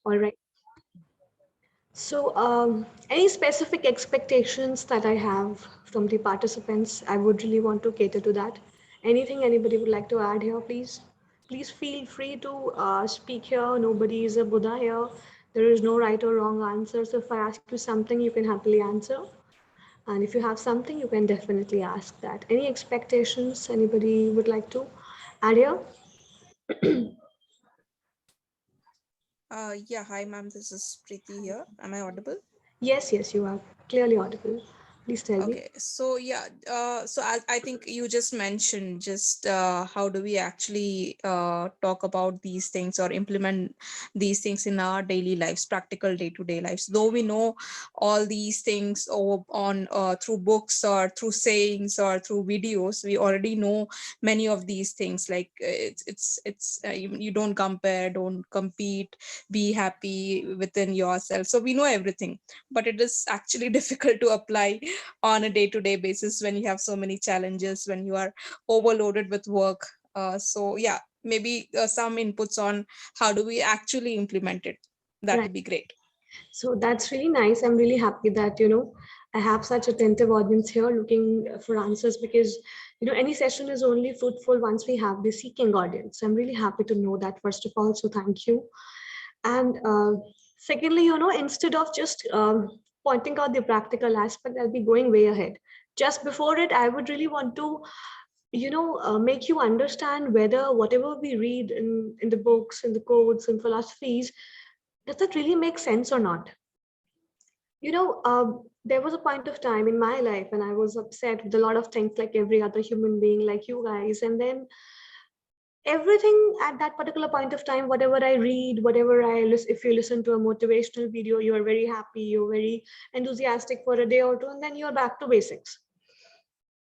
All right. So, any specific expectations that I have from the participants, I would really want to cater to that. Anything anybody would like to add here, please? Please feel free to speak here. Nobody is a Buddha here. There is no right or wrong answer. So, if I ask you something, you can happily answer. And if you have something, you can definitely ask that. Any expectations anybody would like to add here? Yeah, hi ma'am, this is Preeti here. Am I audible? Yes, yes, you are clearly audible. Please tell me. Okay, so yeah, so I think you just mentioned just how do we actually talk about these things or implement these things in our daily lives, practical day-to-day lives. Though we know all these things on through books or through sayings or through videos, we already know many of these things. Like you don't compare, don't compete, be happy within yourself. So we know everything, but it is actually difficult to apply on a day-to-day basis when you have so many challenges, when you are overloaded with work. So yeah, maybe some inputs on how do we actually implement it, that Right. would be great. So that's really nice. I'm really happy that, I have such attentive audience here looking for answers because, any session is only fruitful once we have the seeking audience. I'm really happy to know that, first of all. So thank you. And secondly, instead of just pointing out the practical aspect, I'll be going way ahead. Just before it, I would really want to, make you understand whether whatever we read in the books, in the codes and philosophies, does that really make sense or not? There was a point of time in my life when I was upset with a lot of things, like every other human being, like you guys. And then everything at that particular point of time, whatever I read, whatever I listen, if you listen to a motivational video, you are very happy, you're very enthusiastic for a day or two, and then you're back to basics.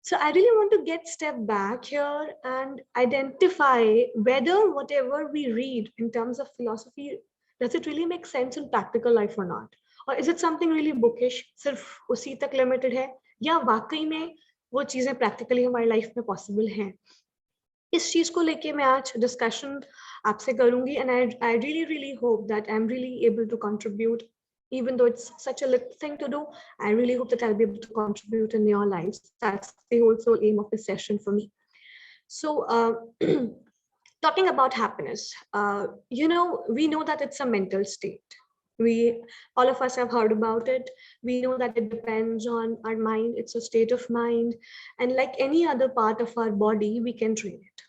So I really want to get step back here and identify whether whatever we read in terms of philosophy, does it really make sense in practical life or not? Or is it something really bookish, सिर्फ उसी तक limited है, या वाकई में वो चीजें practically हमारी life में possible हैं? इस चीज को लेके मैं आज डिस्कशन आपसे करूंगी, and I really really hope that I'm really able to contribute, even though it's such a little thing to do. I really hope that I'll be able to contribute in your lives. That's the whole sole aim of this session for me. So talking about happiness, we know that it's a mental state. We, all of us have heard about it. We know that it depends on our mind. It's a state of mind, and like any other part of our body, we can train it.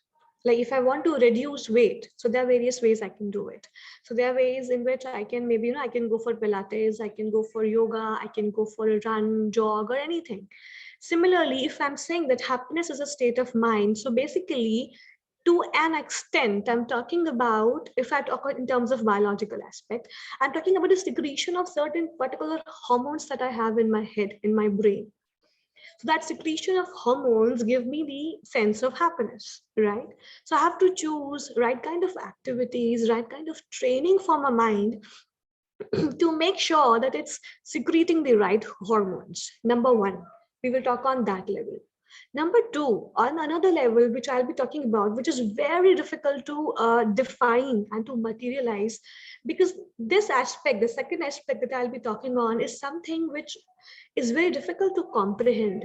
Like if I want to reduce weight, so there are various ways I can do it. So there are ways in which I can, maybe, I can go for pilates, I can go for yoga, I can go for a run, jog, or anything. Similarly, if I'm saying that happiness is a state of mind, so basically, to an extent, I'm talking about, if I talk in terms of biological aspect, I'm talking about the secretion of certain particular hormones that I have in my head, in my brain. So that secretion of hormones give me the sense of happiness, right? So I have to choose right kind of activities, right kind of training for my mind to make sure that it's secreting the right hormones. Number one, we will talk on that level. Number two, on another level, which I'll be talking about, which is very difficult to define and to materialize, because this aspect, the second aspect that I'll be talking on, is something which is very difficult to comprehend.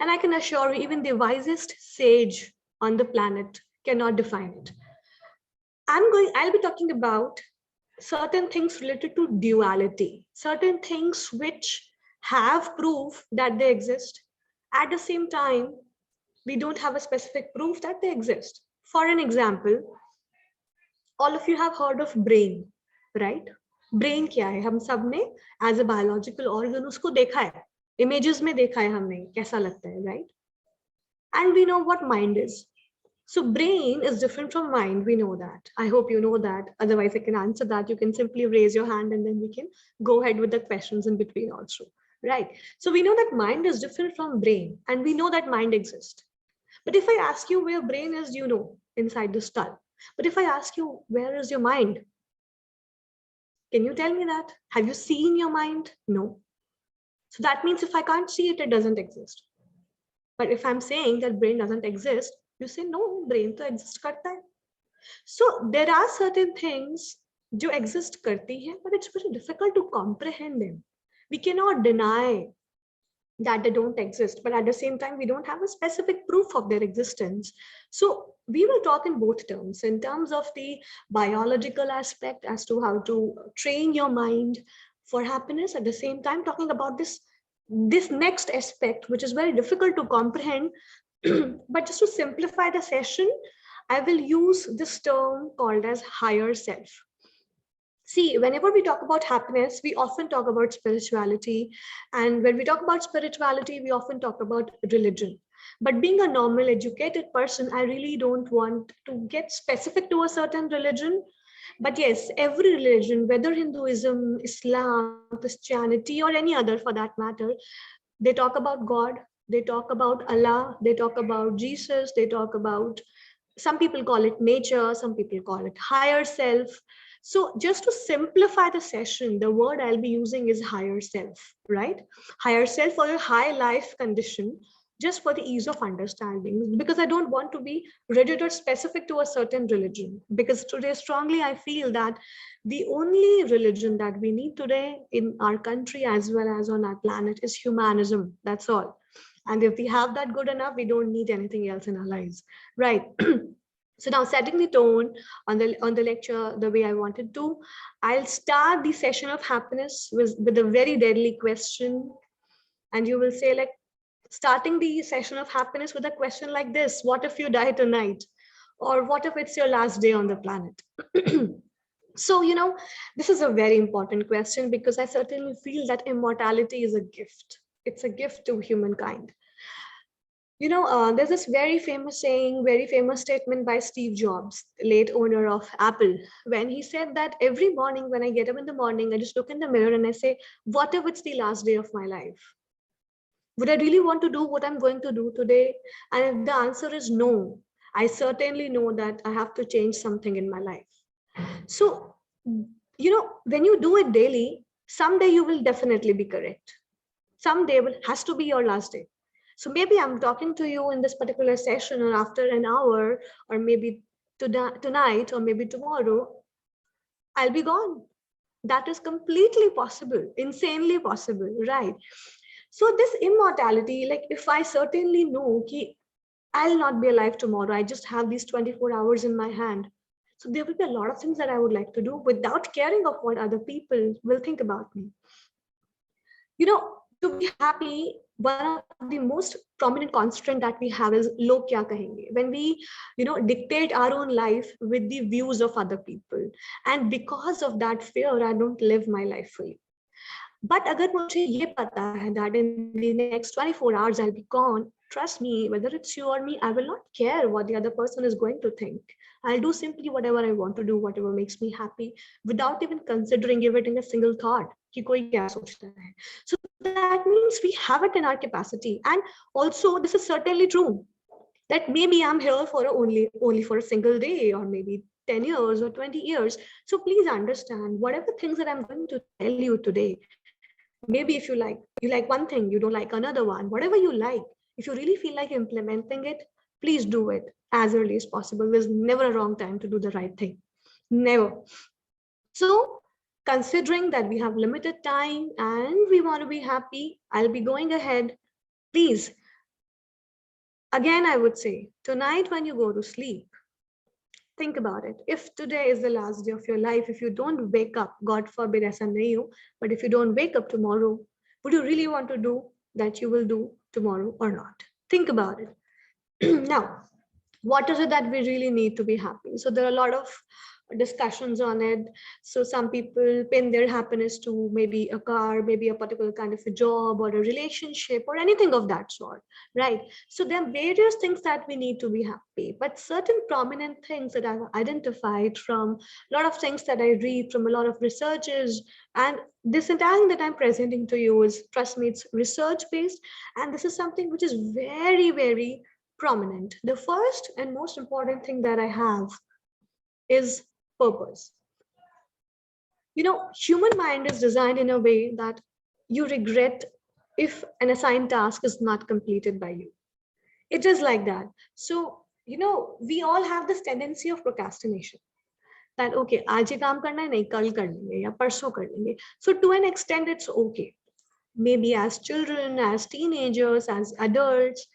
And I can assure you, even the wisest sage on the planet cannot define it. I'll be talking about certain things related to duality, certain things which have proof that they exist. At the same time, we don't have a specific proof that they exist. For an example, all of you have heard of brain, right? Brain क्या है? हम सब ने as a biological organ उसको देखा है, images में देखा है हमने, कैसा लगता है, right? And we know what mind is. So brain is different from mind. We know that. I hope you know that. Otherwise, I can answer that. You can simply raise your hand and then we can go ahead with the questions in between also. Right. So we know that mind is different from brain, and we know that mind exists. But if I ask you where brain is, you know, inside the skull. But if I ask you where is your mind, can you tell me that? Have you seen your mind? No. So that means if I can't see it, it doesn't exist. But if I'm saying that brain doesn't exist, you say no, brain to exist karta hai. So there are certain things जो exist करती हैं, but it's very difficult to comprehend them. We cannot deny that they don't exist, but at the same time we don't have a specific proof of their existence. So we will talk in both terms, in terms of the biological aspect as to how to train your mind for happiness, at the same time talking about this next aspect which is very difficult to comprehend. But just to simplify the session, I will use this term called as higher self. See, whenever we talk about happiness, we often talk about spirituality. And when we talk about spirituality, we often talk about religion. But being a normal, educated person, I really don't want to get specific to a certain religion. But yes, every religion, whether Hinduism, Islam, Christianity, or any other for that matter, they talk about God, they talk about Allah, they talk about Jesus, they talk about, some people call it nature, some people call it higher self. So just to simplify the session, the word I'll be using is higher self, right? Higher self or a high life condition, just for the ease of understanding, because I don't want to be rigid or specific to a certain religion. Because today, strongly, I feel that the only religion that we need today in our country as well as on our planet is humanism. That's all. And if we have that good enough, we don't need anything else in our lives, right? So now, setting the tone on the lecture the way I wanted to, I'll start the session of happiness with a very deadly question. And you will say, like, starting the session of happiness with a question like this: what if you die tonight? Or what if it's your last day on the planet? So, this is a very important question, because I certainly feel that immortality is a gift. It's a gift to humankind. There's this very famous saying, very famous statement by Steve Jobs, late owner of Apple, when he said that every morning when I get up in the morning, I just look in the mirror and I say, what if it's the last day of my life? Would I really want to do what I'm going to do today? And if the answer is no, I certainly know that I have to change something in my life. So, when you do it daily, someday you will definitely be correct. Someday has to be your last day. So maybe I'm talking to you in this particular session, or after an hour, or maybe tonight, or maybe tomorrow, I'll be gone. That is completely possible, insanely possible, right? So this immortality, like, if I certainly know ki I'll not be alive tomorrow, I just have these 24 hours in my hand. So there will be a lot of things that I would like to do without caring of what other people will think about me. To be happy, one of the most prominent constraint that we have is log kya kahenge, when we dictate our own life with the views of other people, and because of that fear I don't live my life fully. But agar mujhe ye pata hai that in the next 24 hours I'll be gone, trust me, whether it's you or me, I will not care what the other person is going to think. I'll do simply whatever I want to do, whatever makes me happy, without even considering, giving a single thought ki koi kya sochta hai. So that means we have it in our capacity. And also, this is certainly true that maybe I'm here for only for a single day, or maybe 10 years or 20 years. So please understand, whatever things that I'm going to tell you today, maybe if you like one thing, you don't like another one, whatever you like, if you really feel like implementing it, please do it as early as possible. There's never a wrong time to do the right thing. Never. So, considering that we have limited time and we want to be happy, I'll be going ahead. Please, again, I would say, tonight when you go to sleep, think about it. If today is the last day of your life, if you don't wake up, God forbid, aisa nahi ho, but if you don't wake up tomorrow, would you really want to do that you will do tomorrow or not? Think about it. Now, what is it that we really need to be happy? So there are a lot of discussions on it. So some people pin their happiness to maybe a car, maybe a particular kind of a job or a relationship or anything of that sort, right? So there are various things that we need to be happy, but certain prominent things that I've identified from a lot of things that I read from a lot of researches, and this entire thing that I'm presenting to you is, trust me, it's research based, and this is something which is very, very prominent. The first and most important thing that I have is purpose. Human mind is designed in a way that you regret if an assigned task is not completed by you. It is like that. So, we all have this tendency of procrastination. that okay, आज ही काम करना है, नहीं कल कर लेंगे या परसों कर लेंगे. So to an extent it's okay. Maybe as children, as teenagers, as adults,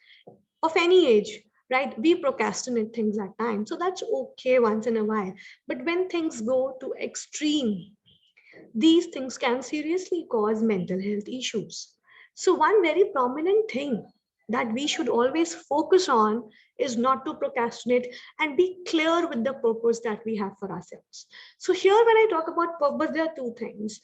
of any age, right? We procrastinate things at times. So that's okay once in a while. But when things go to extreme, these things can seriously cause mental health issues. So, one very prominent thing that we should always focus on is not to procrastinate and be clear with the purpose that we have for ourselves. So, here when I talk about purpose, there are two things.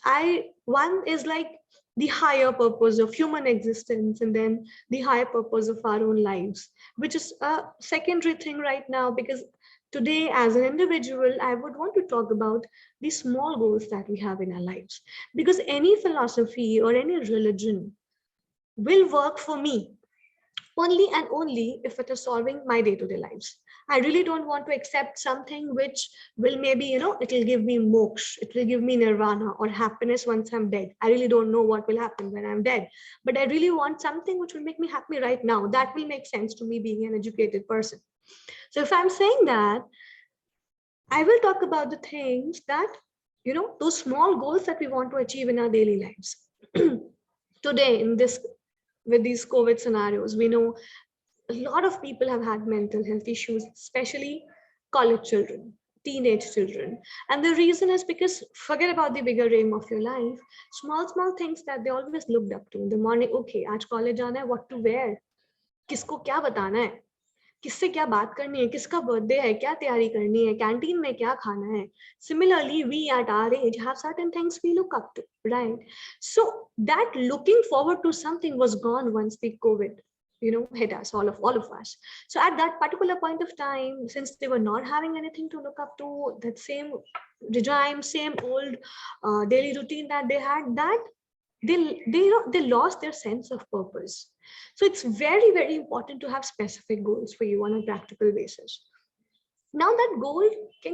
One is like the higher purpose of human existence, and then the higher purpose of our own lives, which is a secondary thing right now, because today as an individual I would want to talk about the small goals that we have in our lives, because any philosophy or any religion will work for me only and only if it is solving my day-to-day lives. I really don't want to accept something which will maybe, it will give me moksha, it will give me nirvana or happiness once I'm dead. I really don't know what will happen when I'm dead, but I really want something which will make me happy right now. That will make sense to me being an educated person. So if I'm saying that, I will talk about the things that, those small goals that we want to achieve in our daily lives. Today, with these COVID scenarios, we know a lot of people have had mental health issues, especially college children, teenage children. And the reason is because forget about the bigger aim of your life, small things that they always looked up to in the morning. Okay, आज college जाना है, what to wear? किसको क्या बताना है? किससे क्या बात करनी है, किसका बर्थडे है, क्या तैयारी करनी है, कैंटीन में क्या खाना है. Similarly, we at our age have certain things we look up to, right? So that looking forward to something was gone once the COVID hit us, all of us. So at that particular point of time, since they were not having anything to look up to, that same regime, same old daily routine that they had, that they lost their sense of purpose. So it's very, very important to have specific goals for you on a practical basis. Now that goal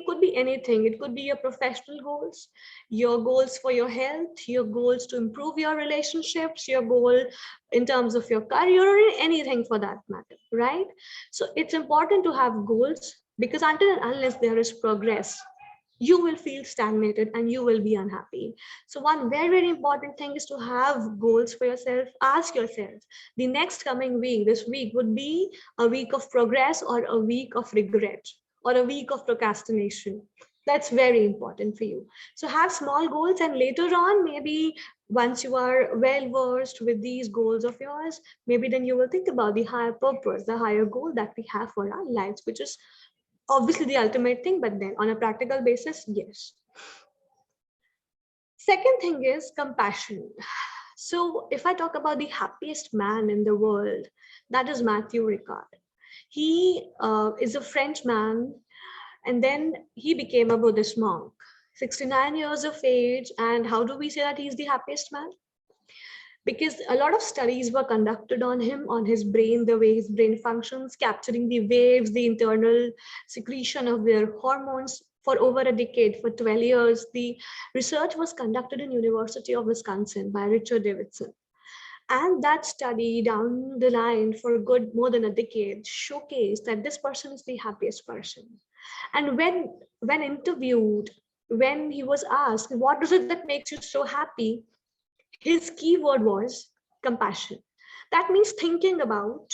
could be anything. It could be your professional goals, your goals for your health, your goals to improve your relationships, your goal in terms of your career, or anything for that matter, right? So it's important to have goals, because until and unless there is progress, you will feel stagnated and you will be unhappy. So one very, very important thing is to have goals for yourself. Ask yourself, the next coming week, this week would be a week of progress or a week of regret or a week of procrastination. That's very important for you. So have small goals, and later on, maybe once you are well versed with these goals of yours, maybe then you will think about the higher purpose, the higher goal that we have for our lives, which is obviously the ultimate thing, but then on a practical basis, yes. Second thing is compassion. So if I talk about the happiest man in the world, that is Matthew Ricard. He is a French man, and then he became a Buddhist monk, 69 years of age. And how do we say that he's the happiest man? Because a lot of studies were conducted on him, on his brain, the way his brain functions, capturing the waves, the internal secretion of their hormones for over a decade, for 12 years. The research was conducted in University of Wisconsin by Richard Davidson. And that study down the line for good more than a decade showcased that this person is the happiest person. And when interviewed, when he was asked, what is it that makes you so happy? His key word was compassion. That means thinking about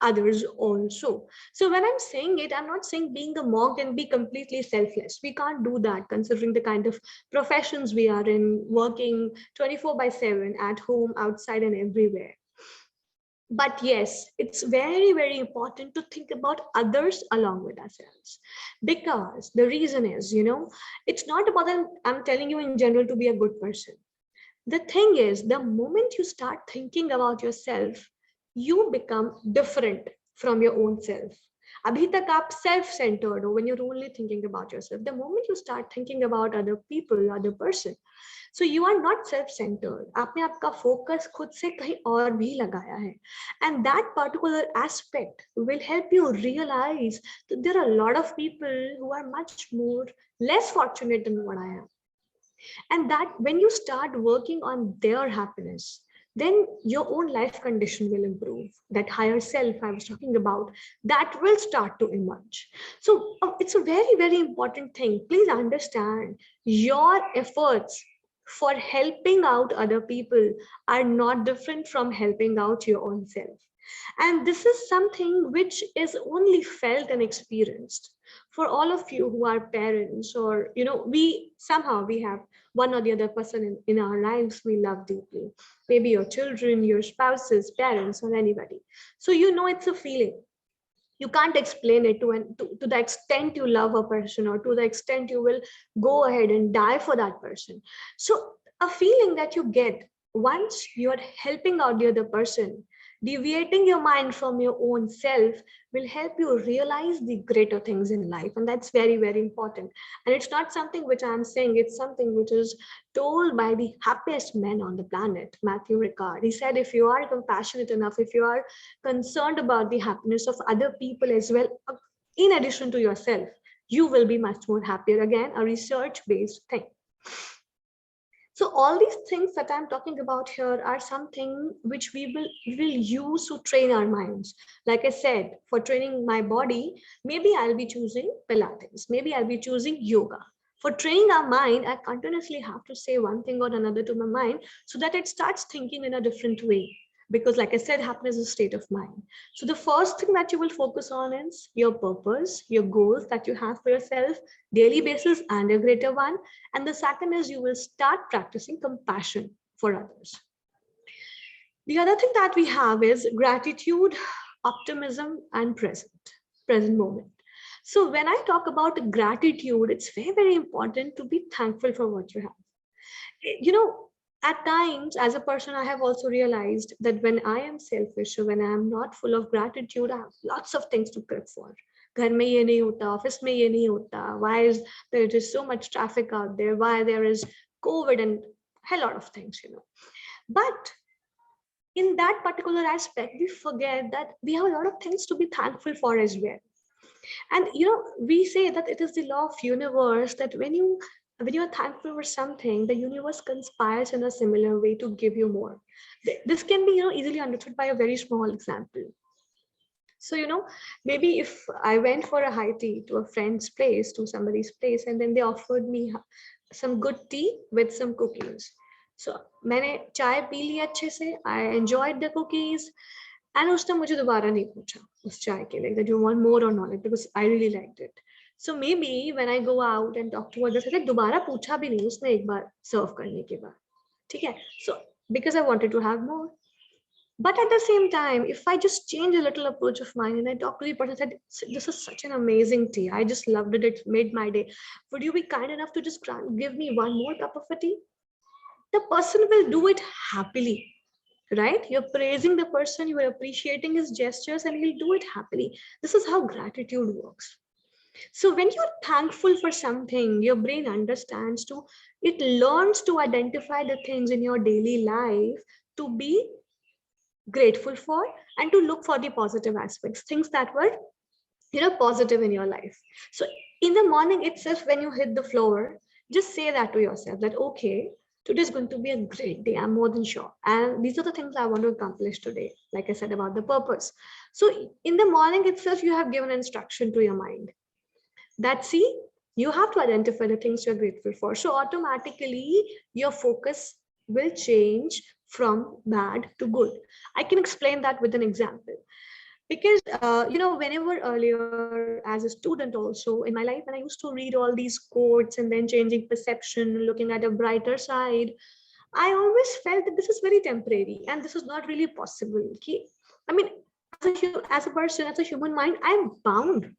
others also. So when I'm saying it, I'm not saying being a monk and be completely selfless. We can't do that considering the kind of professions we are in, working 24/7 at home, outside, and everywhere. But yes, it's very, very important to think about others along with ourselves. Because the reason is, it's not about that I'm telling you in general to be a good person. The thing is, the moment you start thinking about yourself, you become different from your own self. अभी तक आप self-centered हो when you're only thinking about yourself. The moment you start thinking about other people, other person, so you are not self-centered. आपने आपका focus खुद से कहीं और भी लगाया है, and that particular aspect will help you realize that there are a lot of people who are much more less fortunate than what I am. And that when you start working on their happiness, then your own life condition will improve. That higher self I was talking about, that will start to emerge. So it's a very, very important thing. Please understand, your efforts for helping out other people are not different from helping out your own self. And this is something which is only felt and experienced. For all of you who are parents, or we somehow we have one or the other person in our lives we love deeply, maybe your children, your spouses, parents, or anybody. So it's a feeling. You can't explain it to the extent you love a person, or to the extent you will go ahead and die for that person. So a feeling that you get once you're helping out the other person, deviating your mind from your own self, will help you realize the greater things in life. And that's very, very important. And it's not something which I'm saying, it's something which is told by the happiest man on the planet, Matthew Ricard. He said, if you are compassionate enough, if you are concerned about the happiness of other people as well, in addition to yourself, you will be much more happier. Again, a research based thing. So all these things that I'm talking about here are something which we will use to train our minds. Like I said, for training my body, maybe I'll be choosing Pilates, maybe I'll be choosing yoga. For training our mind, I continuously have to say one thing or another to my mind so that it starts thinking in a different way. Because, like I said, happiness is a state of mind. So, the first thing that you will focus on is your purpose, your goals that you have for yourself, daily basis, and a greater one. And the second is you will start practicing compassion for others. The other thing that we have is gratitude, optimism, and present moment. So when I talk about gratitude, it's very, very important to be thankful for what you have. You know, at times, as a person, I have also realized that when I am selfish or when I am not full of gratitude, I have lots of things to prep for. घर में ये नहीं होता, office में ये नहीं होता. Why is there is so much traffic out there? Why there is COVID and a lot of things. But in that particular aspect, we forget that we have a lot of things to be thankful for as well. And we say that it is the law of universe that when you're thankful for something, the universe conspires in a similar way to give you more. This can be easily understood by a very small example. So maybe if I went for a high tea to a friend's place, to somebody's place, and then they offered me some good tea with some cookies. So मैंने चाय P ली अच्छे से, I enjoyed the cookies, and उसने मुझे दोबारा नहीं पूछा उस चाय के लिए that you want more or not, because I really liked it. So maybe when I go out and talk to others, I दोबारा पूछा भी नहीं उसने एक बार serve करने के बाद, ठीक है? So because I wanted to have more. But at the same time, if I just change a little approach of mine and I talk to the person, said, this is such an amazing tea. I just loved it. It made my day. Would you be kind enough to just give me one more cup of a tea? The person will do it happily, right? You're praising the person, you are appreciating his gestures, and he'll do it happily. This is how gratitude works. So when you're thankful for something, your brain understands it learns to identify the things in your daily life to be grateful for, and to look for the positive aspects, things that were positive in your life. So in the morning itself, when you hit the floor, just say that to yourself that, okay, today is going to be a great day, I'm more than sure, and these are the things I want to accomplish today, like I said about the purpose. So in the morning itself, you have given instruction to your mind that, see, you have to identify the things you're grateful for. So automatically your focus will change from bad to good. I can explain that with an example. Because whenever earlier as a student also in my life, when I used to read all these quotes and then changing perception, looking at a brighter side, I always felt that this is very temporary and this is not really possible. Okay? I mean, as a person, as a human mind, I'm bound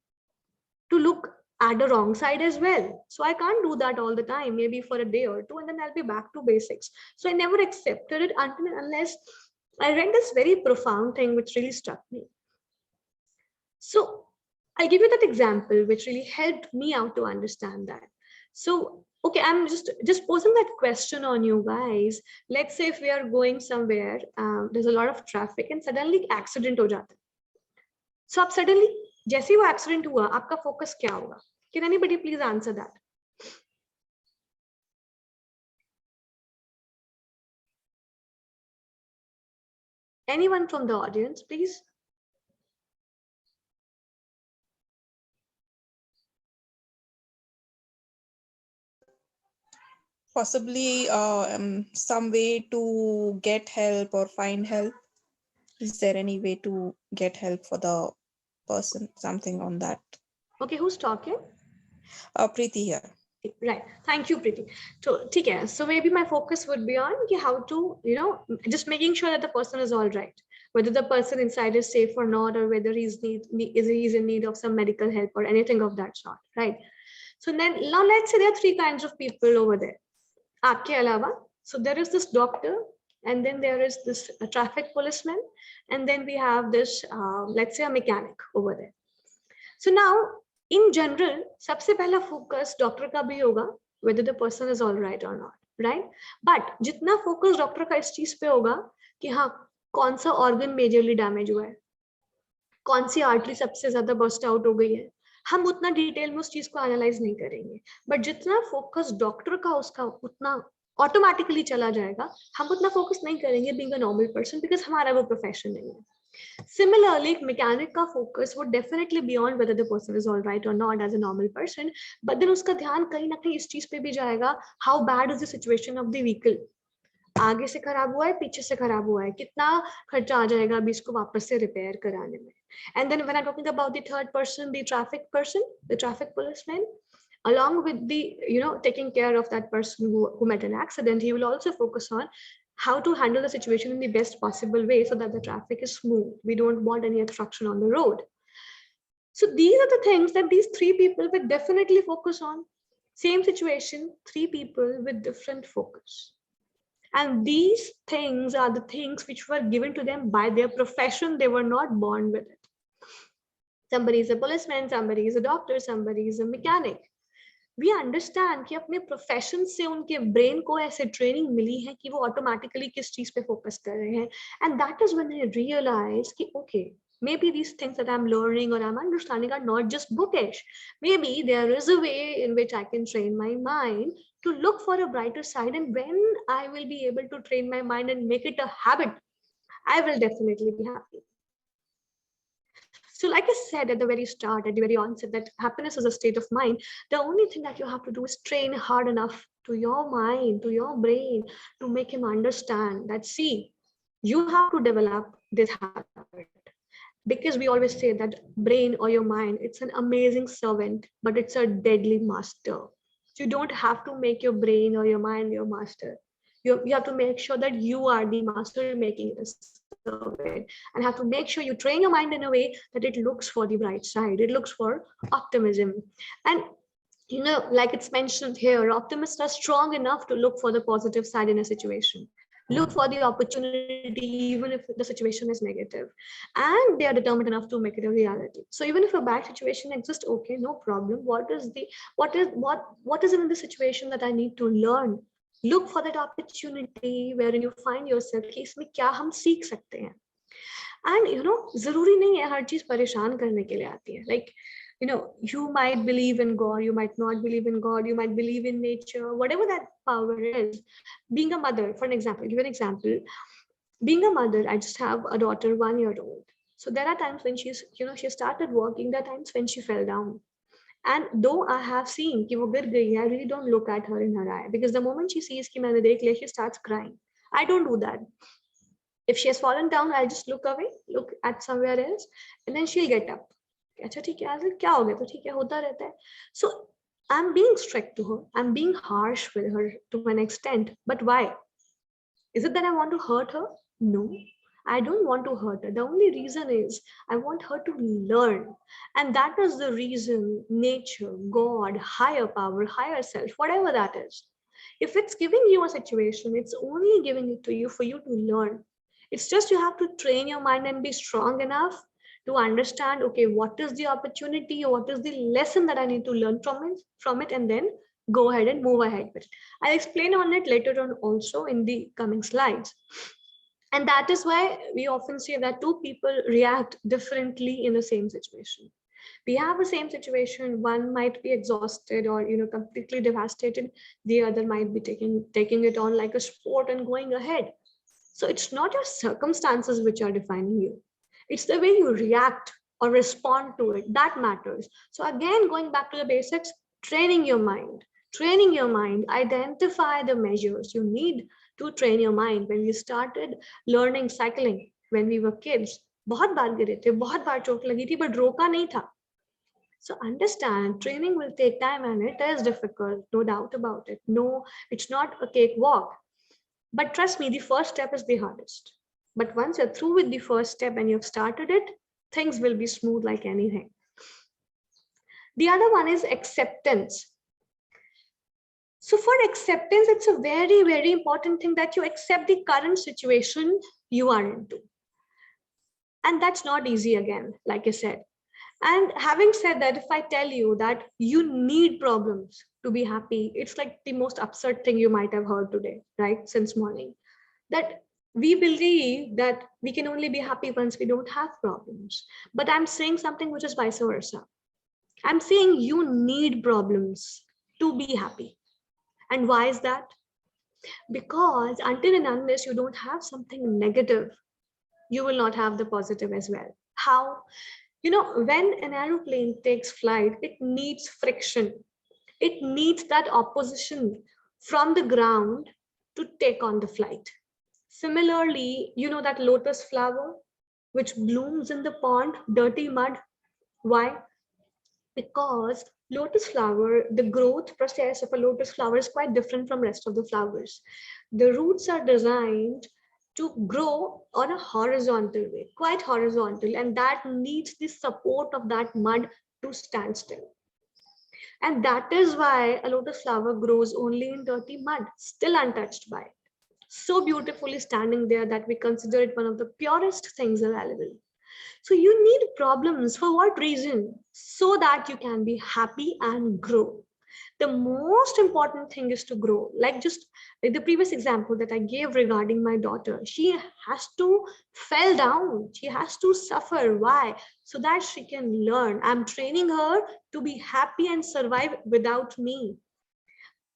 to look at the wrong side as well. So I can't do that all the time, maybe for a day or two, and then I'll be back to basics. So I never accepted it until and unless I read this very profound thing which really struck me. So I'll give you that example which really helped me out to understand that. So okay, I'm just posing that question on you guys. Let's say if we are going somewhere, there's a lot of traffic and suddenly accident हो जाता है. So आप suddenly जैसे ही वो accident हुआ, आपका focus क्या होगा? Can anybody please answer that? Anyone from the audience, please? Possibly some way to get help or find help. Is there any way to get help for the person? Something on that. Okay, who's talking? Preeti here. Right. Thank you, Preeti. So, okay. So maybe my focus would be on how to, just making sure that the person is all right, whether the person inside is safe or not, or whether he's in need of some medical help or anything of that sort, right? So then now let's say there are three kinds of people over there. Aapke alawa. So there is this doctor, and then there is this traffic policeman, and then we have this, let's say, a mechanic over there. So now, in general, सबसे पहला focus doctor का भी होगा whether the person is all right or not, right? But जितना focus doctor का इस चीज पे होगा कि हाँ कौन सा organ majorly damage हुआ है, कौन सी आर्टरी सबसे ज्यादा बस्ट आउट हो गई है, हम उतना डिटेल में उस चीज को एनालाइज नहीं करेंगे. बट जितना फोकस डॉक्टर का उसका उतना ऑटोमेटिकली चला जाएगा, हम उतना फोकस नहीं करेंगे being a normal person, because हमारा वो प्रोफेशन नहीं है. Similarly, mechanic का focus would definitely beyond whether the person is all right or not as a normal person, but then उसका ध्यान कहीं ना कहीं इस चीज पे भी जाएगा, how bad is the situation of the vehicle, आगे से खराब हुआ है, पीछे से खराब हुआ है, कितना खर्चा आ जाएगा अभी इसको वापस से रिपेयर कराने में. And then when I'm talking about the third person, the traffic person, the traffic policeman, along with the taking care of that person who met an accident, he will also focus on how to handle the situation in the best possible way so that the traffic is smooth. We don't want any obstruction on the road. So these are the things that these three people will definitely focus on. Same situation, three people with different focus. And these things are the things which were given to them by their profession. They were not born with it. Somebody is a policeman, somebody is a doctor, somebody is a mechanic. We understand कि अपने profession से उनके brain को ऐसे training मिली है कि वो automatically किस चीज पे फोकस कर रहे हैं. And that is when I realise कि okay, maybe these things that I'm learning or I'm understanding are not just bookish. Maybe there is a way in which I can train my mind to look for a brighter side, and when I will be able to train my mind and make it a habit, I will definitely be happy. So like I said at the very start, at the very onset, that happiness is a state of mind. The only thing that you have to do is train hard enough to your mind, to your brain, to make him understand that, see, you have to develop this habit. Because we always say that brain or your mind, it's an amazing servant, but it's a deadly master. So you don't have to make your brain or your mind your master. You have to make sure that you are the master making it a servant, and have to make sure you train your mind in a way that it looks for the bright side, it looks for optimism. And like it's mentioned here, optimists are strong enough to look for the positive side in a situation, look for the opportunity even if the situation is negative, and they are determined enough to make it a reality. So even if a bad situation exists, okay, no problem, what is in the situation that I need to learn? Look for that opportunity wherein you find yourself कि इसमें क्या हम सीख सकते हैं. And जरूरी नहीं है हर चीज परेशान करने के लिए आती है. Like, you might believe in God, you might not believe in God, you might believe in nature, whatever that power is. Being a mother, for an example, give an example. Being a mother, I just have a daughter 1 year old. So there are times when she started walking, there are times when she fell down. And though I have seen कि वो गिर गई है, I really don't look at her in her eye, because the moment she sees कि मैंने देख लिया, she starts crying. I don't do that. If she has fallen down, I'll just look away, look at somewhere else, and then she'll get up. अच्छा ठीक है, आज क्या हो गया, तो ठीक है, होता रहता है. So I'm being strict to her, I'm being harsh with her to an extent. But why? Is it that I want to hurt her? No, I don't want to hurt her. The only reason is I want her to learn. And that is the reason nature, God, higher power, higher self, whatever that is, if it's giving you a situation, it's only giving it to you for you to learn. It's just you have to train your mind and be strong enough to understand, okay, what is the opportunity, or what is the lesson that I need to learn from it, and then go ahead and move ahead with it. I'll explain on it later on also in the coming slides. And that is why we often say that two people react differently in the same situation. We have the same situation, one might be exhausted or completely devastated, the other might be taking it on like a sport and going ahead. So it's not your circumstances which are defining you. It's the way you react or respond to it that matters. So again, going back to the basics, training your mind. Training your mind, identify the measures you need to train your mind. When we started learning cycling, when we were kids, बहुत बार गिरे थे, बहुत बार चोट लगी थी, but रोका नहीं था. So understand, training will take time and it is difficult, no doubt about it. No, it's not a cakewalk. But trust me, the first step is the hardest. But once you're through with the first step and you've started it, things will be smooth like anything. The other one is acceptance. So for acceptance, it's a very, very important thing that you accept the current situation you are into. And that's not easy again, like I said. And having said that, if I tell you that you need problems to be happy, it's like the most absurd thing you might have heard today, right? Since morning. That we believe that we can only be happy once we don't have problems. But I'm saying something which is vice versa. I'm saying you need problems to be happy. And why is that? Because until and unless you don't have something negative, you will not have the positive as well. How? You know, when an aeroplane takes flight, it needs friction. It needs that opposition from the ground to take on the flight. Similarly, you know that lotus flower which blooms in the pond, dirty mud. Why? Because lotus flower, the growth process of a lotus flower is quite different from rest of the flowers. The roots are designed to grow on a horizontal way, quite horizontal, and that needs the support of that mud to stand still. And that is why a lotus flower grows only in dirty mud, still untouched by it. So beautifully standing there that we consider it one of the purest things available. So you need problems for what reason? So that you can be happy and grow. The most important thing is to grow. Like just like the previous example that I gave regarding my daughter, she has to fell down. She has to suffer. Why? So that she can learn. I'm training her to be happy and survive without me.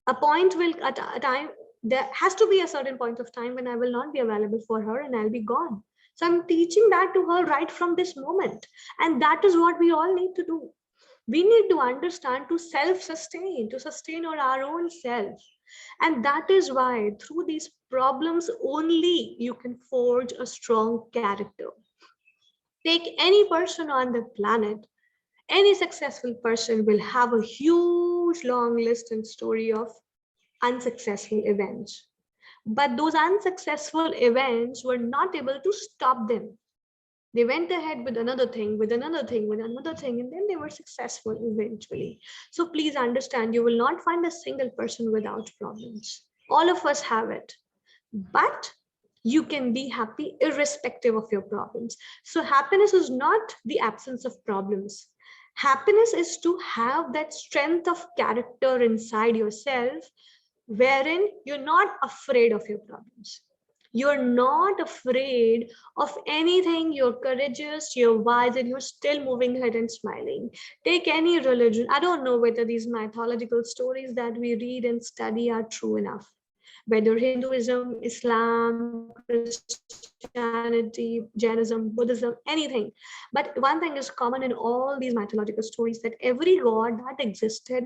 A point will at a time, there has to be a certain point of time when I will not be available for her and I'll be gone. So I'm teaching that to her right from this moment. And that is what we all need to do. We need to understand to self-sustain, to sustain our own self. And that is why through these problems only you can forge a strong character. Take any person on the planet, any successful person will have a huge long list and story of unsuccessful events. But those unsuccessful events were not able to stop them. They went ahead with another thing, with another thing, with another thing, and then they were successful eventually. So please understand, you will not find a single person without problems. All of us have it. But you can be happy irrespective of your problems. So happiness is not the absence of problems. Happiness is to have that strength of character inside yourself wherein you're not afraid of your problems. You're not afraid of anything. You're courageous, you're wise, and you're still moving ahead and smiling. Take any religion. I don't know whether these mythological stories that we read and study are true enough. Whether Hinduism, Islam, Christianity, Jainism, Buddhism, anything. But one thing is common in all these mythological stories that every god that existed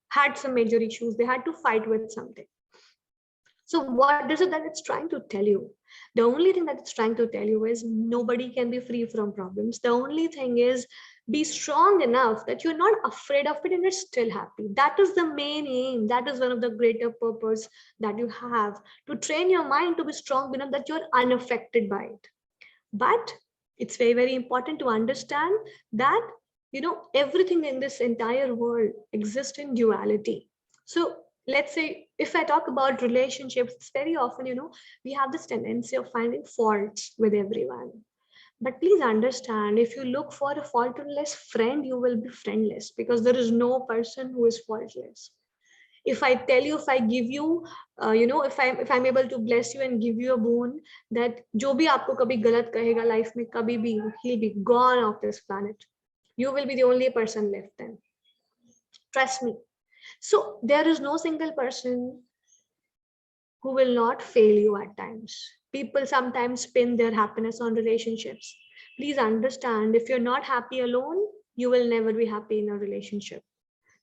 had some major issues. They had to fight with something. So what is it that it's trying to tell you? The only thing that it's trying to tell you is nobody can be free from problems. The only thing is be strong enough that you're not afraid of it and you're still happy. That is the main aim. That is one of the greater purpose that you have, to train your mind to be strong enough that you're unaffected by it. But it's very, very important to understand that, you know, everything in this entire world exists in duality. So let's say if I talk about relationships, it's very often, you know, we have this tendency of finding faults with everyone. But please understand, if you look for a faultless friend, you will be friendless, because there is no person who is faultless. If I tell you, if I give you, you know, if I'm able to bless you and give you a boon, that जो भी आपको कभी गलत कहेगा life में कभी भी, he'll be gone off this planet. You will be the only person left then. Trust me. So there is no single person who will not fail you at times. People sometimes pin their happiness on relationships. Please understand, if you're not happy alone, you will never be happy in a relationship.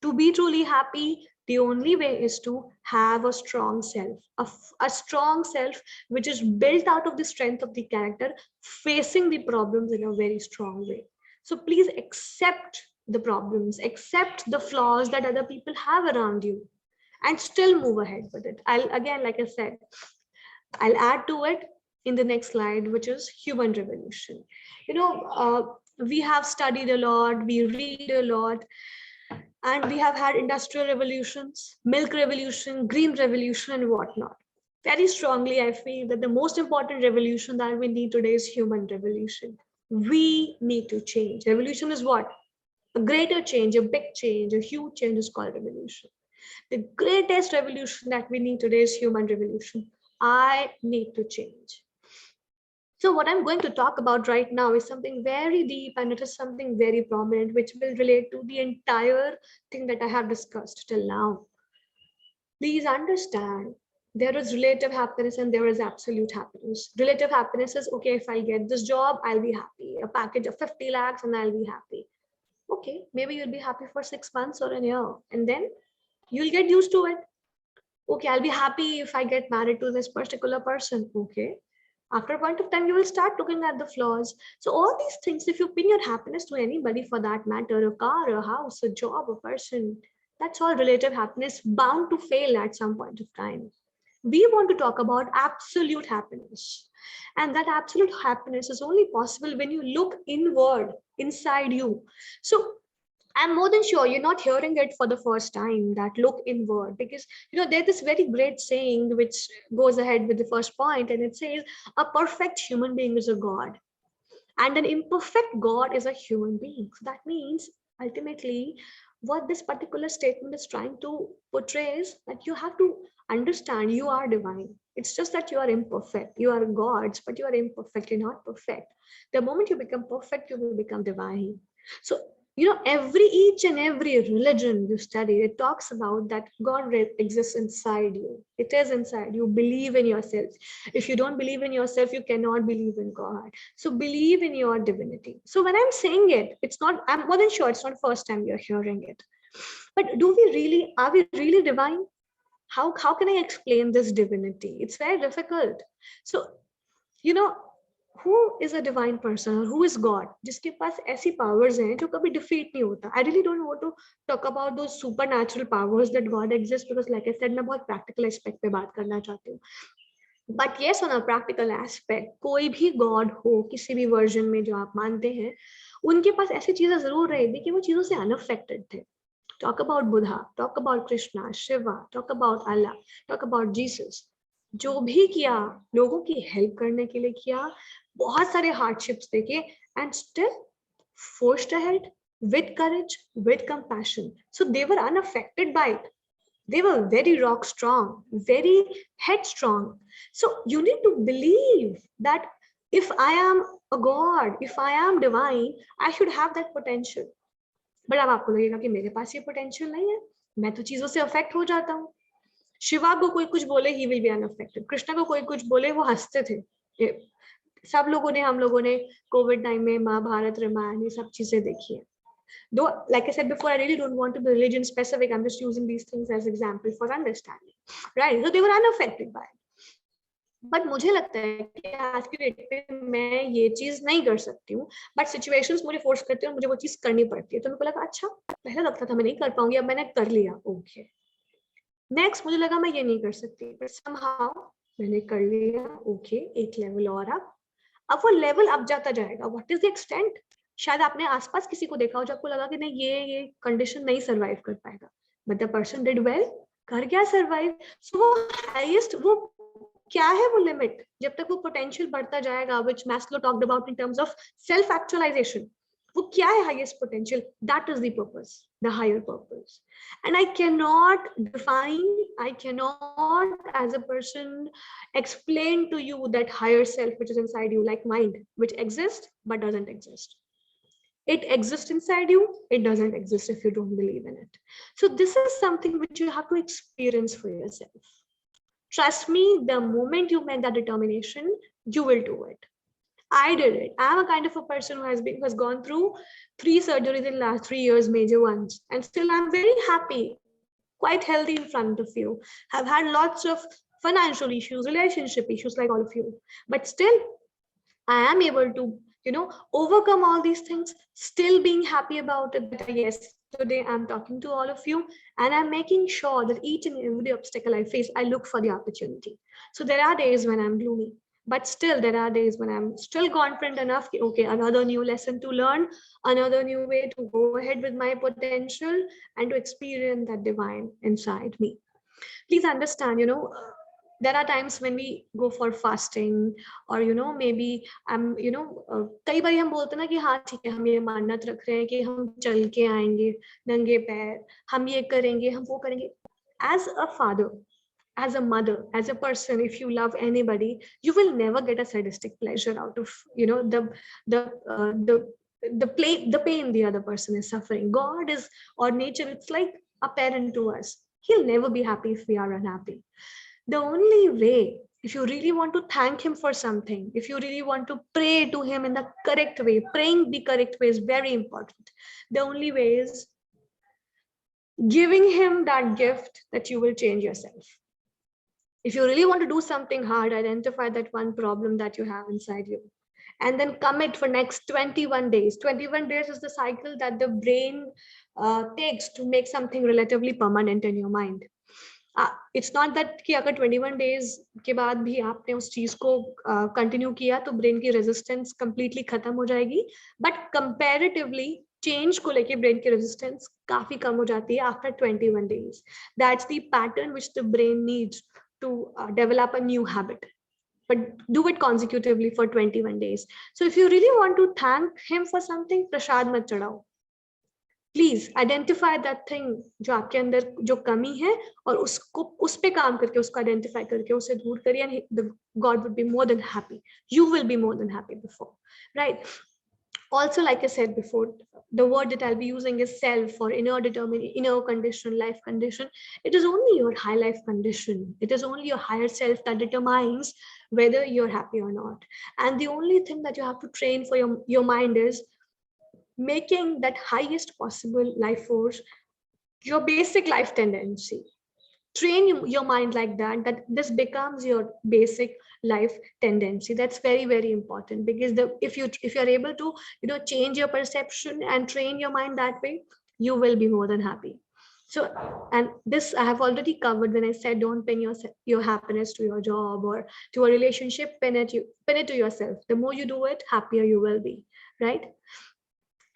To be truly happy, the only way is to have a strong self, a strong self which is built out of the strength of the character, facing the problems in a very strong way. So please accept the problems, accept the flaws that other people have around you, and still move ahead with it. I'll again, like I said, I'll add to it in the next slide, which is human revolution. You know, we have studied a lot, we read a lot, and we have had industrial revolutions, milk revolution, green revolution, and whatnot. Very strongly, I feel that the most important revolution that we need today is human revolution. We need to change. Revolution is what? A greater change, a big change, a huge change is called revolution. The greatest revolution that we need today is human revolution. I need to change. So what I'm going to talk about right now is something very deep, and it is something very prominent, which will relate to the entire thing that I have discussed till now. Please understand, there is relative happiness and there is absolute happiness. Relative happiness is, okay, if I get this job, I'll be happy. A package of 50 lakhs and I'll be happy. Okay, maybe you'll be happy for 6 months or a year, and then you'll get used to it. Okay, I'll be happy if I get married to this particular person. Okay, after a point of time, you will start looking at the flaws. So all these things, if you pin your happiness to anybody for that matter, a car, a house, a job, a person, that's all relative happiness, bound to fail at some point of time. We want to talk about absolute happiness, and that absolute happiness is only possible when you look inward, inside you. So I'm more than sure you're not hearing it for the first time, that look inward, because there's this very great saying which goes ahead with the first point, and it says a perfect human being is a god, and an imperfect god is a human being. So that means ultimately what this particular statement is trying to portray is that you have to understand you are divine. It's just that you are imperfect. You are gods, but you are imperfect. You're not perfect. The moment you become perfect, you will become divine. So every each and every religion you study, it talks about that God exists inside you. It is inside you. Believe in yourself. If you don't believe in yourself, you cannot believe in God. So believe in your divinity. So when I'm saying it, it's not, I'm more than sure it's not the first time you're hearing it. But are we really divine? How can I explain this divinity? It's very difficult. So you know who is a divine person, or who is God, जिसके पास ऐसी powers हैं जो कभी defeat नहीं होता. I really don't want to talk about those supernatural powers that God exists, because like I said, मैं बहुत practical aspect पे बात करना चाहती हूँ. But yes, on a practical aspect, कोई भी God हो किसी भी version में जो आप मानते हैं, उनके पास ऐसी चीजें जरूर रहेगी कि वो चीजों से unaffected थे. Talk about Buddha, talk about Krishna, Shiva, talk about Allah, talk about Jesus. जो भी किया, लोगों की हेल्प करने के लिए किया, बहुत सारे हार्डशिप्स देखे, and still forged ahead with courage, with compassion. So they were unaffected by it. They were very rock strong, very headstrong. So you need to believe that if I am a god, if I am divine, I should have that potential. But अब आपको लगेगा कि मेरे पास ये potential नहीं है, मैं तो चीजों से affect हो जाता हूँ. शिवा को कोई कुछ बोले, he will be unaffected. Krishna को कोई कुछ बोले, वो हंसते थे. सब लोगों ने, हम लोगों ने कोविड टाइम में महाभारत, रामायण, ये सब चीजें देखी है. Though, like I said before, I really don't want to be religion specific. I'm just using these things as example for understanding, right? So they were unaffected by it. But मुझे लगता है कि आज की डेट पे मैं ये चीज नहीं कर सकती हूँ, बट सिचुएशंस मुझे फोर्स करते हैं और मुझे वो चीज करनी पड़ती है. तो मेरे को लगा अच्छा, पहले लगता था मैं नहीं कर पाऊंगी, अब मैंने कर लिया. ओके, नेक्स्ट मुझे लगा मैं ये नहीं कर सकती, बट समहाउ मैंने कर लिया. ओके, एक लेवल और अब वो लेवल अब जाता जाएगा. What is the extent? शायद आपने आसपास किसी को देखा हो जो आपको लगा कि नहीं, ये कंडीशन नहीं सरवाइव कर पाएगा, but the person did well, कर गया सरवाइव. सो वो हाईएस्ट, वो क्या है वो लिमिट, जब तक वो पोटेंशियल बढ़ता जाएगा, which Maslow talked about in terms of self actualisation. वो क्या है highest potential? That is the purpose, the higher purpose. And I cannot define, I cannot as a person explain to you that higher self which is inside you, like mind, which exists but doesn't exist. It exists inside you, it doesn't exist if you don't believe in it. So this is something which you have to experience for yourself. Trust me, the moment you make that determination, you will do it. I did it. I'm a kind of a person who has gone through 3 surgeries in the last 3 years, major ones, and still I'm very happy, quite healthy in front of you. Have had lots of financial issues, relationship issues like all of you, but still I am able to, overcome all these things, still being happy about it. That yes, today I'm talking to all of you and I'm making sure that each and every obstacle I face, I look for the opportunity. So there are days when I'm gloomy, but still there are days when I'm still confident enough. Okay, another new lesson to learn, another new way to go ahead with my potential and to experience that divine inside me. Please understand, there are times when we go for fasting, or maybe I'm कई बार हम बोलते हैं ना कि हाँ ठीक है, हम ये मन्नत रख रहे हैं कि हम चल के आएंगे नंगे पैर, हम ये करेंगे, हम वो करेंगे. As a father, as a mother, as a person, if you love anybody, you will never get a sadistic pleasure out of the the the pain the other person is suffering. God is, or nature, it's like a parent to us. He'll never be happy if we are unhappy. The only way, if you really want to thank him for something, if you really want to pray to him in the correct way, praying the correct way is very important. The only way is giving him that gift that you will change yourself. If you really want to do something hard, identify that one problem that you have inside you and then commit for next 21 days. 21 days is the cycle that the brain takes to make something relatively permanent in your mind. It's not that कि अगर 21 days के बाद भी आपने उस चीज को continue किया तो ब्रेन की रेजिस्टेंस कंप्लीटली खत्म हो जाएगी, बट कंपैरेटिवली चेंज को लेके ब्रेन की रेजिस्टेंस काफी कम हो जाती है after 21 days. That's the pattern which the brain needs to develop a new habit, but do it consecutively for 21 days. So if you really want to thank him for something, prasad mat chadao. Please identify that thing जो आपके अंदर जो कमी है, और उसको उस पे काम करके उसको आइडेंटिफाई करके उसे दूर करिए, and God would be more than happy. You will be more than happy before, right? Also, like I said before, the word that I'll be using is self, or inner condition, life condition. It is only your high life condition, it is only your higher self that determines whether you're happy or not. And the only thing that you have to train for your mind is making that highest possible life force your basic life tendency. Train your mind like that this becomes your basic life tendency. That's very, very important, because if you're able to change your perception and train your mind that way, you will be more than happy. So, and this I have already covered when I said don't pin your happiness to your job or to a relationship. Pin it to yourself. The more you do it, happier you will be, right?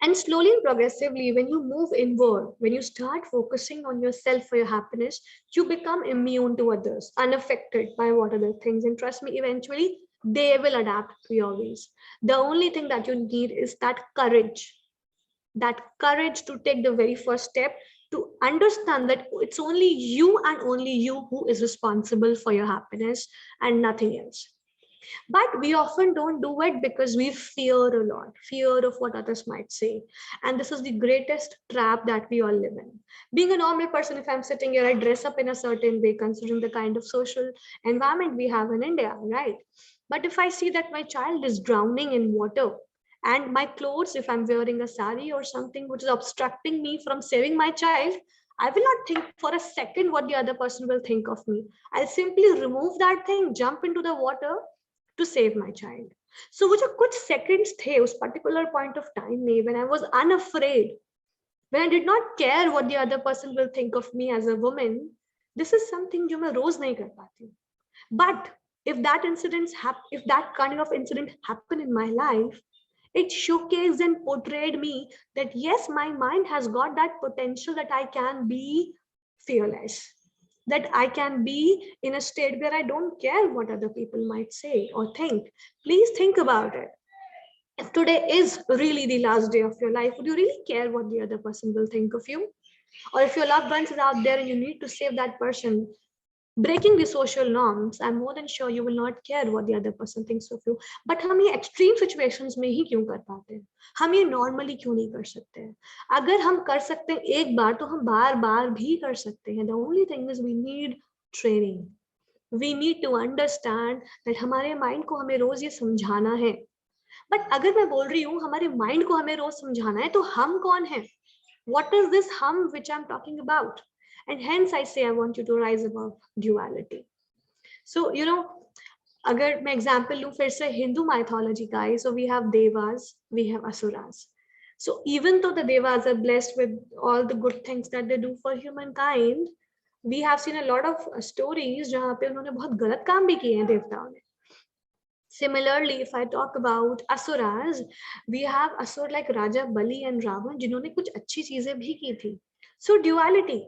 And slowly and progressively, when you move inward, when you start focusing on yourself for your happiness, you become immune to others, unaffected by what other things. And trust me, eventually they will adapt to your ways. The only thing that you need is that courage to take the very first step, to understand that it's only you and only you who is responsible for your happiness and nothing else. But we often don't do it because we fear a lot, fear of what others might say. And this is the greatest trap that we all live in. Being a normal person, if I'm sitting here, I dress up in a certain way, considering the kind of social environment we have in India, right? But if I see that my child is drowning in water, and my clothes, if I'm wearing a sari or something which is obstructing me from saving my child, I will not think for a second what the other person will think of me. I'll simply remove that thing, jump into the water to save my child. So वो जो कुछ seconds थे उस particular point of time में, when I was unafraid, when I did not care what the other person will think of me as a woman, this is something जो मैं रोज नहीं कर पाती. But if that kind of incident happened in my life, it showcased and portrayed me that yes, my mind has got that potential that I can be fearless, that I can be in a state where I don't care what other people might say or think. Please think about it. If today is really the last day of your life, would you really care what the other person will think of you? Or if your loved ones is out there and you need to save that person, breaking the social norms, I'm more than sure you will not care what the other person thinks of you. But हम ये extreme situations में ही क्यों कर पाते हैं? हम ये normally क्यों नहीं कर सकते हैं? अगर हम कर सकते हैं एक बार, तो हम बार बार भी कर सकते हैं. The only thing is we need training. We need to understand that हमारे माइंड को हमें रोज ये समझाना है. बट अगर मैं बोल रही हूँ हमारे माइंड को हमें रोज समझाना है, तो हम कौन है? What is this hum which I'm talking about? And hence I say I want you to rise above duality. So, अगर मैं एग्जाम्पल लूँ फिर से हिंदू माइथोलॉजी का, so we have devas, we have asuras. So even though the devas are blessed with all the good things that they do for humankind, we have seen a lot of stories जहाँ पे उन्होंने बहुत गलत काम भी किए हैं देवताओं ने. Similarly, if I talk about asuras, we have asur like Raja Bali and Ravan जिन्होंने कुछ अच्छी चीजें भी की थी. So duality,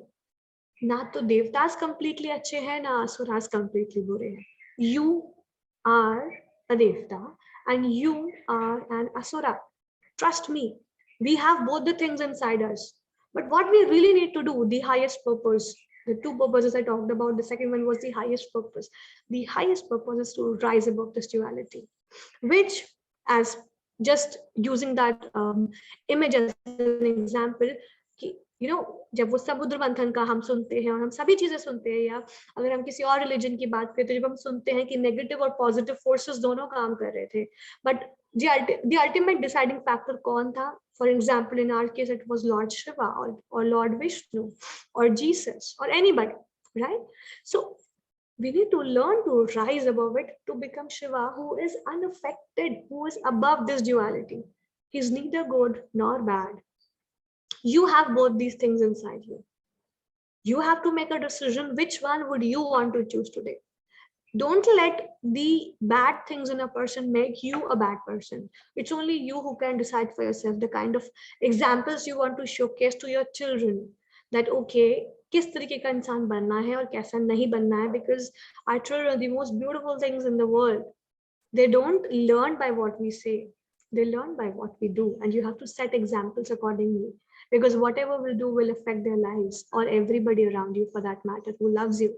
ना तो देवतास completely अच्छे हैं, ना asuras completely बुरे हैं. You are a devta and you are an asura. Trust me, we have both the things inside us. But what we really need to do, the highest purpose, the two purposes I talked about, the second one was the highest purpose. The highest purpose is to rise above this duality, which, as just using that image as an example, जब वो समुद्र मंथन का हम सुनते हैं और हम सभी चीजें सुनते हैं, या अगर हम किसी और रिलीजन की बात करें तो जब हम सुनते हैं कि नेगेटिव और पॉजिटिव फोर्सेस दोनों काम कर रहे थे, but the ultimate deciding factor कौन था? For example, in our case, it was Lord Shiva or Lord Vishnu or Jesus or anybody, right? So we need to learn to rise above it to become Shiva, who is unaffected, who is above this duality. He's neither good nor bad. You have both these things inside you. You have to make a decision which one would you want to choose today. Don't let the bad things in a person make you a bad person. It's only you who can decide for yourself the kind of examples you want to showcase to your children, that okay, किस तरीके का इंसान बनना है और कैसा नहीं बनना है, because our children are the most beautiful things in the world. They don't learn by what we say, they learn by what we do, and you have to set examples accordingly, because whatever we do will affect their lives or everybody around you for that matter who loves you.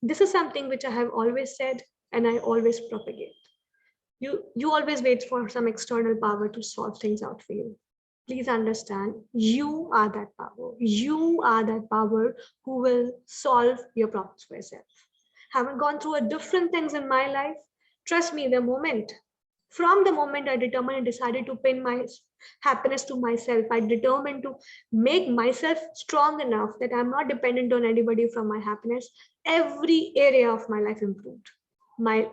This is something which I have always said and I always propagate. You always wait for some external power to solve things out for you. Please understand, you are that power. You are that power who will solve your problems for yourself. Haven't gone through a different things in my life. Trust me, from the moment I determined and decided to pin my happiness to myself, I determined to make myself strong enough that I'm not dependent on anybody from my happiness. Every area of my life improved. My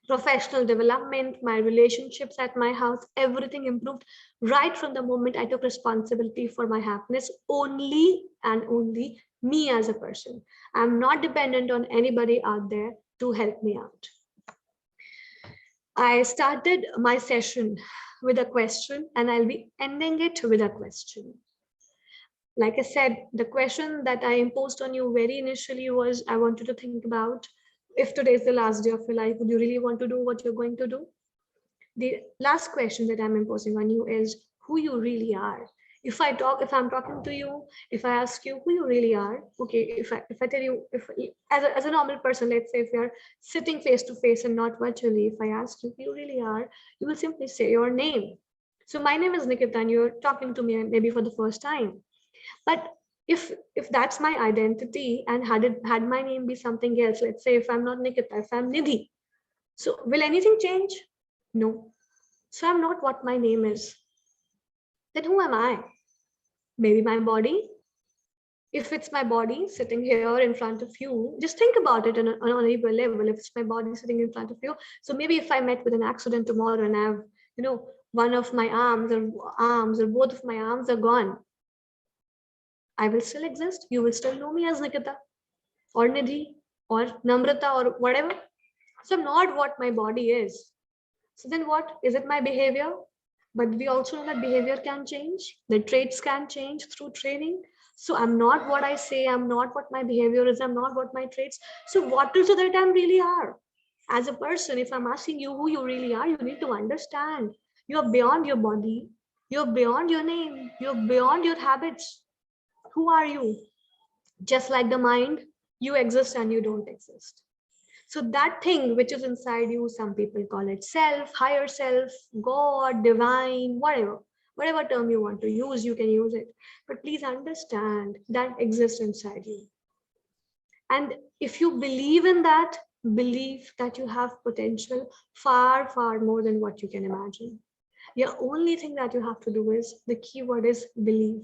professional development, my relationships at my house, everything improved right from the moment I took responsibility for my happiness, only and only me as a person. I'm not dependent on anybody out there to help me out. I started my session with a question and I'll be ending it with a question. Like I said, the question that I imposed on you very initially was, I want you to think about, if today is the last day of your life, would you really want to do what you're going to do? The last question that I'm imposing on you is who you really are. If I'm talking to you, if I ask you who you really are, okay, if I tell you, if as a normal person, let's say if you're sitting face to face and not virtually, if I ask you who you really are, you will simply say your name. So my name is Nikita and you're talking to me maybe for the first time. But if that's my identity, and had my name be something else, let's say if I'm not Nikita, if I'm Nidhi, so will anything change? No. So I'm not what my name is. Then who am I? Maybe my body. If it's my body sitting here in front of you, just think about it on a deeper level. If it's my body sitting in front of you, so maybe if I met with an accident tomorrow and I have, one of my arms or both of my arms are gone, I will still exist. You will still know me as Nikita or Nidhi or Namrata or whatever. So I'm not what my body is. So then what? Is it my behavior? But we also know that behavior can change. The traits can change through training. So I'm not what I say. I'm not what my behavior is. I'm not what my traits. So what is it that I really are? As a person, if I'm asking you who you really are, you need to understand. You're beyond your body. You're beyond your name. You're beyond your habits. Who are you? Just like the mind, you exist and you don't exist. So that thing which is inside you, some people call it self, higher self, God, divine, whatever term you want to use, you can use it. But please understand that exists inside you. And If you believe in that, believe that you have potential far, far more than what you can imagine. The only thing that you have to do is, the key word is believe.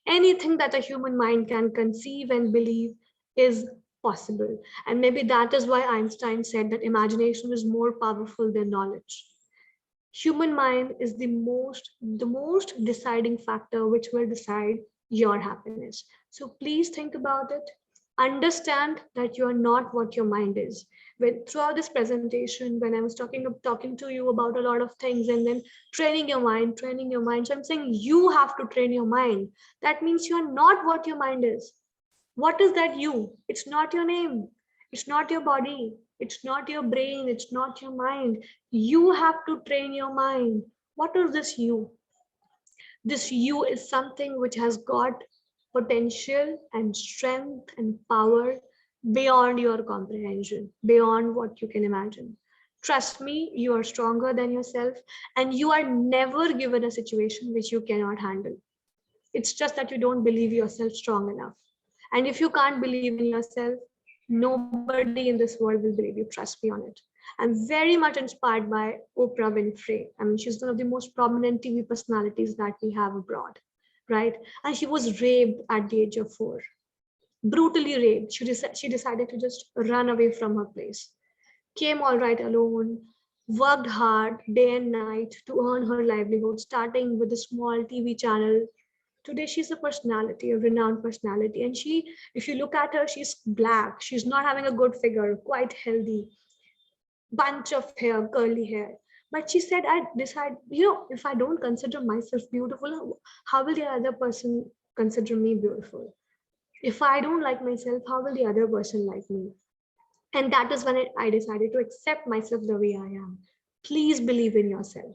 Anything that a human mind can conceive and believe is possible. And maybe that is why Einstein said that imagination is more powerful than knowledge. Human mind is the most deciding factor which will decide your happiness. So please think about it. Understand that you are not what your mind is. When throughout this presentation, when I was talking to you about a lot of things, and then training your mind, so I'm saying you have to train your mind. That means you are not what your mind is. What is that you? It's not your name, it's not your body, it's not your brain, it's not your mind. You have to train your mind. What is this you? This you is something which has got potential and strength and power beyond your comprehension, beyond what you can imagine. Trust me, you are stronger than yourself, and you are never given a situation which you cannot handle. It's just that you don't believe yourself strong enough. And if you can't believe in yourself, nobody in this world will believe you. Trust me on it. I'm very much inspired by Oprah Winfrey. I mean, she's one of the most prominent TV personalities that we have abroad, right? And she was raped at the age of 4, brutally raped. She decided to just run away from her place, came all right alone, worked hard day and night to earn her livelihood, starting with a small TV channel. Today she's a personality, a renowned personality, and if you look at her, she's black, she's not having a good figure, quite healthy, bunch of hair, curly hair. But she said, I decide, if I don't consider myself beautiful, how will the other person consider me beautiful? If I don't like myself, how will the other person like me? And that is when I decided to accept myself the way I am. Please believe in yourself.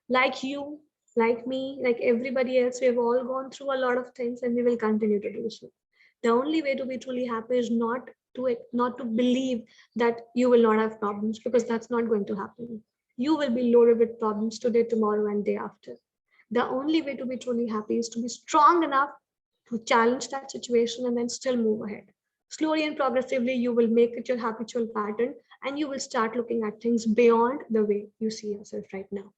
Like you, like me, like everybody else, we've all gone through a lot of things, and we will continue to do so. The only way to be truly happy is not to believe that you will not have problems, because that's not going to happen. You will be loaded with problems today, tomorrow, and day after. The only way to be truly happy is to be strong enough to challenge that situation and then still move ahead. Slowly and progressively, you will make it your habitual pattern, and you will start looking at things beyond the way you see yourself right now.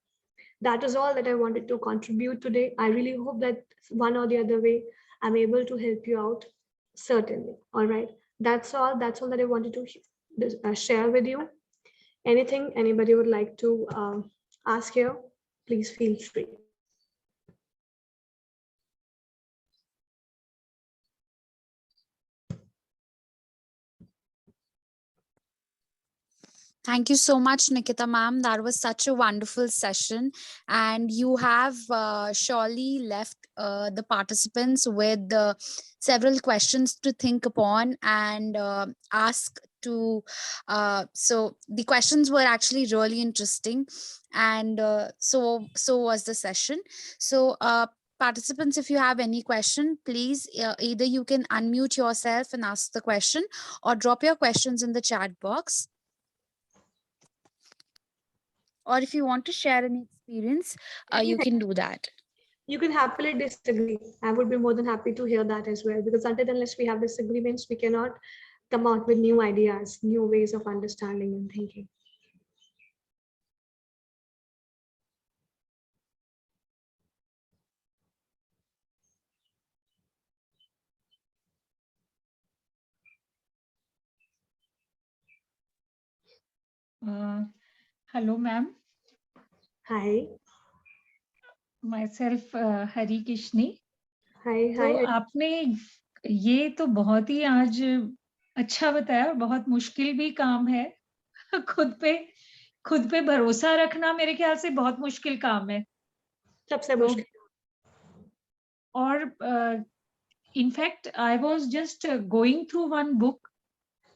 That is all that I wanted to contribute today. I really hope that one or the other way I'm able to help you out. Certainly. All right. That's all that I wanted to share with you. Anything anybody would like to ask here, please feel free. Thank you so much, Nikita ma'am. That was such a wonderful session. And you have surely left the participants with several questions to think upon and ask to. So the questions were actually really interesting. And so was the session. So, participants, if you have any question, please either you can unmute yourself and ask the question, or drop your questions in the chat box. Or if you want to share any experience, you Anything. can do that. You can happily disagree. I would be more than happy to hear that as well, because until unless we have disagreements, we cannot come out with new ideas, new ways of understanding and thinking. Hello, ma'am. Hi. Myself, Hari Kishni. Hi. तो Hi. आपने ये तो बहुत ही आज अच्छा बताया, बहुत मुश्किल भी काम है। खुद पे भरोसा रखना मेरे ख्याल से बहुत मुश्किल काम है। सबसे तो मुश्किल। और in fact I was just going through one book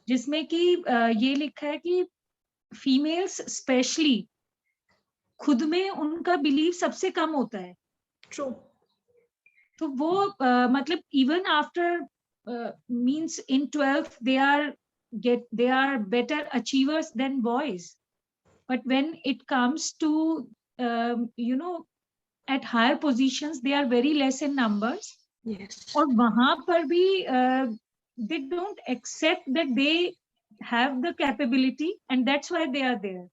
जिसमें कि ये लिखा है कि फीमेल्स स्पेशली खुद में उनका बिलीव सबसे कम होता है। ट्रू। तो वो मतलब even after means in 12th they are better achievers than boys, but when it comes to you know at higher positions they are very less in numbers. Yes. और वहां पर भी they don't accept that they have the capability and that's why they are there.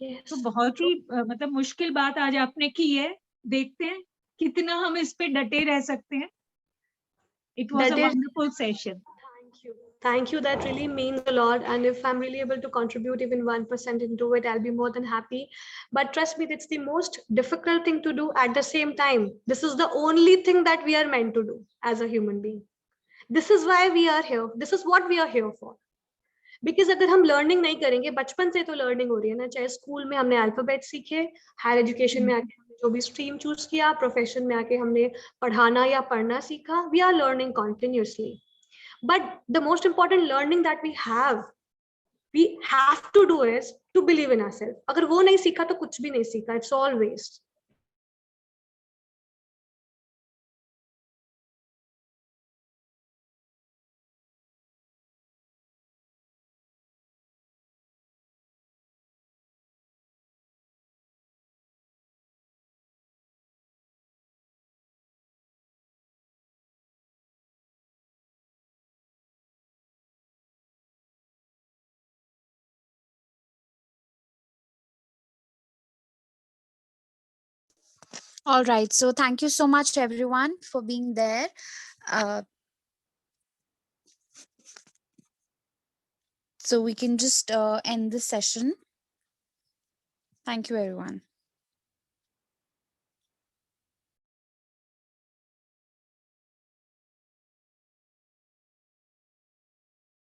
तो Yes. बहुत ही मतलब मुश्किल बात आज आपने की है. देखते हैं कितना हम इस पे डटे रह सकते हैं. It was That a is, wonderful session. thank you. Thank you. That really means a lot. And if I'm really able to contribute even 1% into it, I'll be more than happy. But trust me, it's the most difficult thing to do at the same time. This is the only thing that we are meant to do as a human being. This is why we are here. This is what we are here for. Because अगर हम learning नहीं करेंगे, बचपन से तो learning हो रही है ना, चाहे स्कूल में हमने अल्फाबेट सीखे, हायर एजुकेशन में आके हमने जो भी स्ट्रीम चूज किया, प्रोफेशन में आके हमने पढ़ाना या पढ़ना सीखा, we are learning continuously. But the most important learning that we have to do is to believe in ourselves. अगर वो नहीं सीखा तो कुछ भी नहीं सीखा, it's all waste. All right. So thank you so much, everyone, for being there. So we can just end this session. Thank you, everyone.